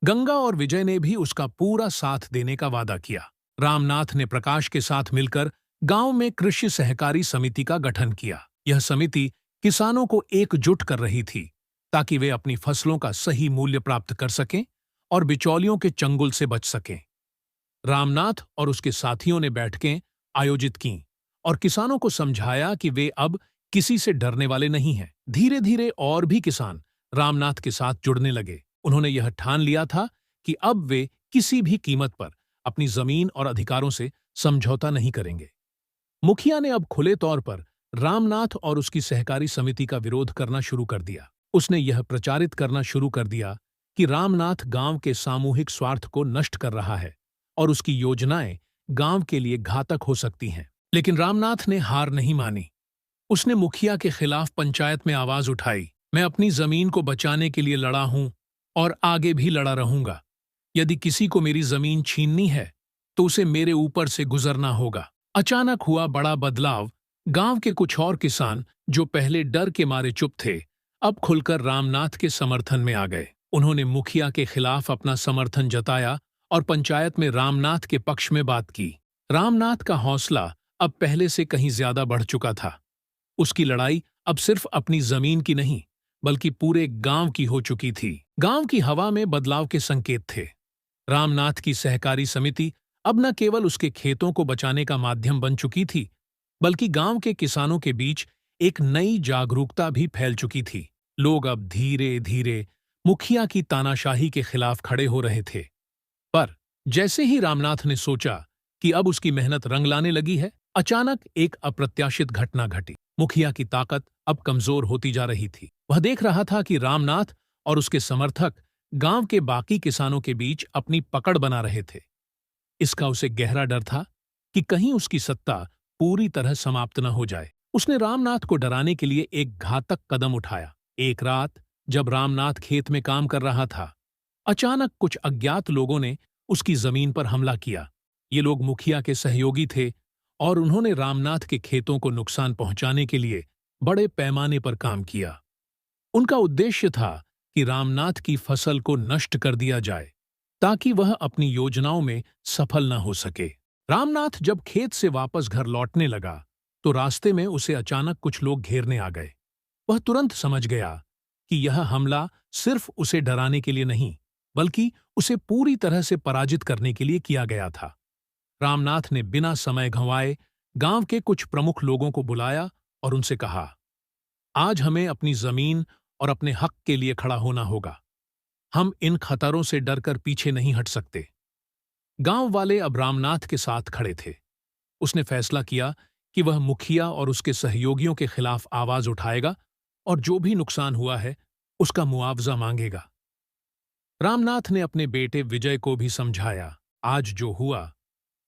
गंगा और विजय ने भी उसका पूरा साथ देने का वादा किया। रामनाथ ने प्रकाश के साथ मिलकर गांव में कृषि सहकारी समिति का गठन किया। यह समिति किसानों को एकजुट कर रही थी ताकि वे अपनी फसलों का सही मूल्य प्राप्त कर सकें और बिचौलियों के चंगुल से बच सकें। रामनाथ और उसके साथियों ने बैठकें आयोजित कीं और किसानों को समझाया कि वे अब किसी से डरने वाले नहीं हैं। धीरे धीरे और भी किसान रामनाथ के साथ जुड़ने लगे। उन्होंने यह ठान लिया था कि अब वे किसी भी कीमत पर अपनी जमीन और अधिकारों से समझौता नहीं करेंगे। मुखिया ने अब खुले तौर पर रामनाथ और उसकी सहकारी समिति का विरोध करना शुरू कर दिया। उसने यह प्रचारित करना शुरू कर दिया कि रामनाथ गांव के सामूहिक स्वार्थ को नष्ट कर रहा है और उसकी योजनाएं गांव के लिए घातक हो सकती हैं। लेकिन रामनाथ ने हार नहीं मानी। उसने मुखिया के खिलाफ पंचायत में आवाज उठाई। मैं अपनी जमीन को बचाने के लिए लड़ा हूं और आगे भी लड़ा रहूंगा। यदि किसी को मेरी जमीन छीननी है तो उसे मेरे ऊपर से गुजरना होगा। अचानक हुआ बड़ा बदलाव। गांव के कुछ और किसान जो पहले डर के मारे चुप थे, अब खुलकर रामनाथ के समर्थन में आ गए। उन्होंने मुखिया के खिलाफ अपना समर्थन जताया और पंचायत में रामनाथ के पक्ष में बात की। रामनाथ का हौसला अब पहले से कहीं ज्यादा बढ़ चुका था। उसकी लड़ाई अब सिर्फ अपनी जमीन की नहीं, बल्कि पूरे गांव की हो चुकी थी। गांव की हवा में बदलाव के संकेत थे। रामनाथ की सहकारी समिति अब न केवल उसके खेतों को बचाने का माध्यम बन चुकी थी, बल्कि गांव के किसानों के बीच एक नई जागरूकता भी फैल चुकी थी। लोग अब धीरे धीरे मुखिया की तानाशाही के खिलाफ खड़े हो रहे थे। पर जैसे ही रामनाथ ने सोचा कि अब उसकी मेहनत रंग लाने लगी है, अचानक एक अप्रत्याशित घटना घटी। मुखिया की ताकत अब कमजोर होती जा रही थी। वह देख रहा था कि रामनाथ और उसके समर्थक गांव के बाकी किसानों के बीच अपनी पकड़ बना रहे थे। इसका उसे गहरा डर था कि कहीं उसकी सत्ता पूरी तरह समाप्त न हो जाए। उसने रामनाथ को डराने के लिए एक घातक कदम उठाया। एक रात जब रामनाथ खेत में काम कर रहा था, अचानक कुछ अज्ञात लोगों ने उसकी जमीन पर हमला किया। ये लोग मुखिया के सहयोगी थे और उन्होंने रामनाथ के खेतों को नुकसान पहुंचाने के लिए बड़े पैमाने पर काम किया। उनका उद्देश्य था कि रामनाथ की फसल को नष्ट कर दिया जाए ताकि वह अपनी योजनाओं में सफल न हो सके। रामनाथ जब खेत से वापस घर लौटने लगा तो रास्ते में उसे अचानक कुछ लोग घेरने आ गए। वह तुरंत समझ गया कि यह हमला सिर्फ उसे डराने के लिए नहीं, बल्कि उसे पूरी तरह से पराजित करने के लिए किया गया था। रामनाथ ने बिना समय गंवाए गांव के कुछ प्रमुख लोगों को बुलाया और उनसे कहा, आज हमें अपनी जमीन और अपने हक के लिए खड़ा होना होगा। हम इन खतरों से डरकर पीछे नहीं हट सकते। गांव वाले अब रामनाथ के साथ खड़े थे। उसने फैसला किया कि वह मुखिया और उसके सहयोगियों के खिलाफ आवाज उठाएगा और जो भी नुकसान हुआ है उसका मुआवजा मांगेगा। रामनाथ ने अपने बेटे विजय को भी समझाया, आज जो हुआ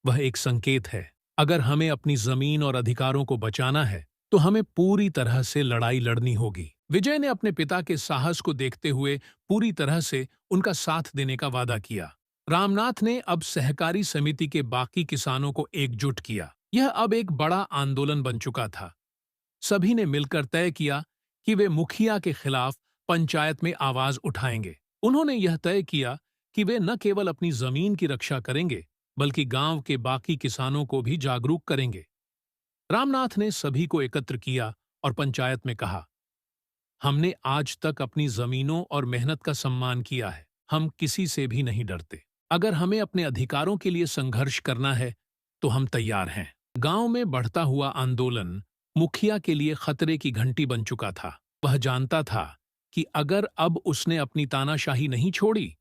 वह एक संकेत है। अगर हमें अपनी जमीन और अधिकारों को बचाना है तो हमें पूरी तरह से लड़ाई लड़नी होगी। विजय ने अपने पिता के साहस को देखते हुए पूरी तरह से उनका साथ देने का वादा किया। रामनाथ ने अब सहकारी समिति के बाकी किसानों को एकजुट किया। यह अब एक बड़ा आंदोलन बन चुका था। सभी ने मिलकर तय किया कि वे मुखिया के खिलाफ पंचायत में आवाज उठाएंगे। उन्होंने यह तय किया कि वे न केवल अपनी जमीन की रक्षा करेंगे, बल्कि गांव के बाकी किसानों को भी जागरूक करेंगे। रामनाथ ने सभी को एकत्र किया और पंचायत में कहा, हमने आज तक अपनी जमीनों और मेहनत का सम्मान किया है। हम किसी से भी नहीं डरते। अगर हमें अपने अधिकारों के लिए संघर्ष करना है तो हम तैयार हैं। गांव में बढ़ता हुआ आंदोलन मुखिया के लिए खतरे की घंटी बन चुका था। वह जानता था कि अगर अब उसने अपनी तानाशाही नहीं छोड़ी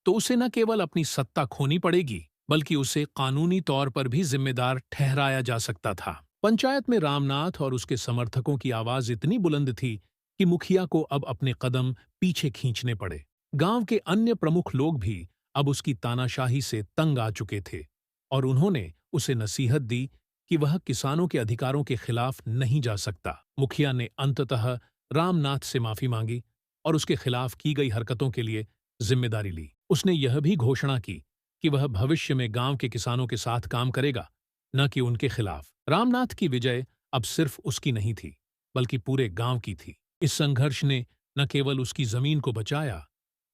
तो उसे न केवल अपनी सत्ता खोनी पड़ेगी, बल्कि उसे कानूनी तौर पर भी जिम्मेदार ठहराया जा सकता था। पंचायत में रामनाथ और उसके समर्थकों की आवाज इतनी बुलंद थी कि मुखिया को अब अपने कदम पीछे खींचने पड़े। गांव के अन्य प्रमुख लोग भी अब उसकी तानाशाही से तंग आ चुके थे और उन्होंने उसे नसीहत दी कि वह किसानों के अधिकारों के खिलाफ नहीं जा सकता। मुखिया ने अंततः रामनाथ से माफी मांगी और उसके खिलाफ की गई हरकतों के लिए जिम्मेदारी ली। उसने यह भी घोषणा की कि वह भविष्य में गांव के किसानों के साथ काम करेगा, न कि उनके खिलाफ। रामनाथ की विजय अब सिर्फ उसकी नहीं थी, बल्कि पूरे गांव की थी। इस संघर्ष ने न केवल उसकी जमीन को बचाया,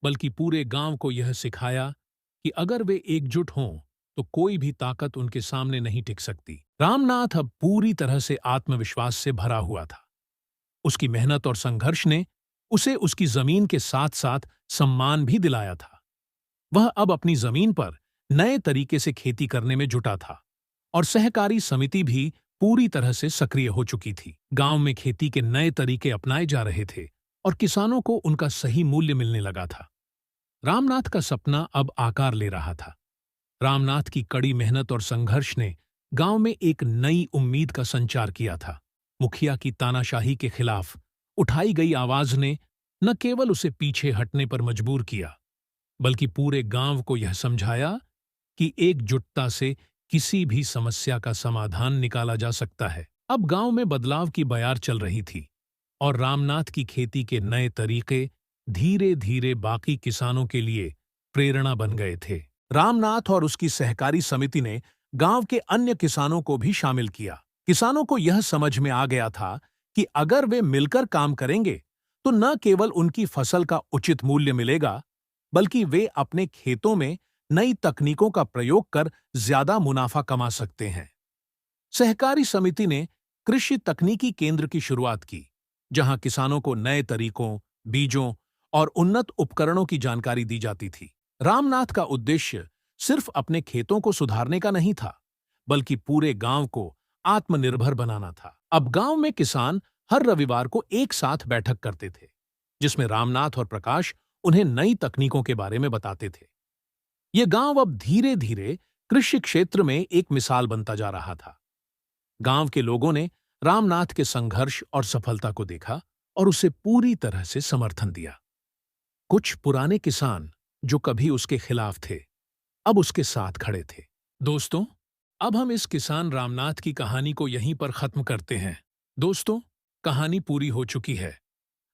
बल्कि पूरे गांव को यह सिखाया कि अगर वे एकजुट हों तो कोई भी ताकत उनके सामने नहीं टिक सकती। रामनाथ अब पूरी तरह से आत्मविश्वास से भरा हुआ था। उसकी मेहनत और संघर्ष ने उसे उसकी जमीन के साथ साथ सम्मान भी दिलाया था। वह अब अपनी जमीन पर नए तरीके से खेती करने में जुटा था और सहकारी समिति भी पूरी तरह से सक्रिय हो चुकी थी। गांव में खेती के नए तरीके अपनाए जा रहे थे और किसानों को उनका सही मूल्य मिलने लगा था। रामनाथ का सपना अब आकार ले रहा था। रामनाथ की कड़ी मेहनत और संघर्ष ने गांव में एक नई उम्मीद का संचार किया था। मुखिया की तानाशाही के खिलाफ उठाई गई आवाज ने न केवल उसे पीछे हटने पर मजबूर किया, बल्कि पूरे गांव को यह समझाया कि एकजुटता से किसी भी समस्या का समाधान निकाला जा सकता है। अब गांव में बदलाव की बयार चल रही थी और रामनाथ की खेती के नए तरीके धीरे धीरे बाकी किसानों के लिए प्रेरणा बन गए थे। रामनाथ और उसकी सहकारी समिति ने गांव के अन्य किसानों को भी शामिल किया। किसानों को यह समझ में आ गया था कि अगर वे मिलकर काम करेंगे तो न केवल उनकी फसल का उचित मूल्य मिलेगा, बल्कि वे अपने खेतों में नई तकनीकों का प्रयोग कर ज्यादा मुनाफा कमा सकते हैं। सहकारी समिति ने कृषि तकनीकी केंद्र की शुरुआत की, जहां किसानों को नए तरीकों, बीजों और उन्नत उपकरणों की जानकारी दी जाती थी। रामनाथ का उद्देश्य सिर्फ अपने खेतों को सुधारने का नहीं था, बल्कि पूरे गांव को आत्मनिर्भर बनाना था। अब गांव में किसान हर रविवार को एक साथ बैठक करते थे, जिसमें रामनाथ और प्रकाश उन्हें नई तकनीकों के बारे में बताते थे। यह गांव अब धीरे धीरे कृषि क्षेत्र में एक मिसाल बनता जा रहा था। गांव के लोगों ने रामनाथ के संघर्ष और सफलता को देखा और उसे पूरी तरह से समर्थन दिया। कुछ पुराने किसान जो कभी उसके खिलाफ थे, अब उसके साथ खड़े थे। दोस्तों, अब हम इस किसान रामनाथ की कहानी को यहीं पर खत्म करते हैं। दोस्तों, कहानी पूरी हो चुकी है।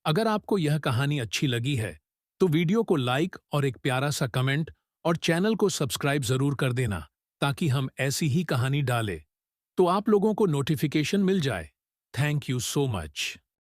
अगर आपको यह कहानी अच्छी लगी है तो वीडियो को लाइक और एक प्यारा सा कमेंट और चैनल को सब्सक्राइब जरूर कर देना, ताकि हम ऐसी ही कहानी डालें तो आप लोगों को नोटिफिकेशन मिल जाए। Thank you so much.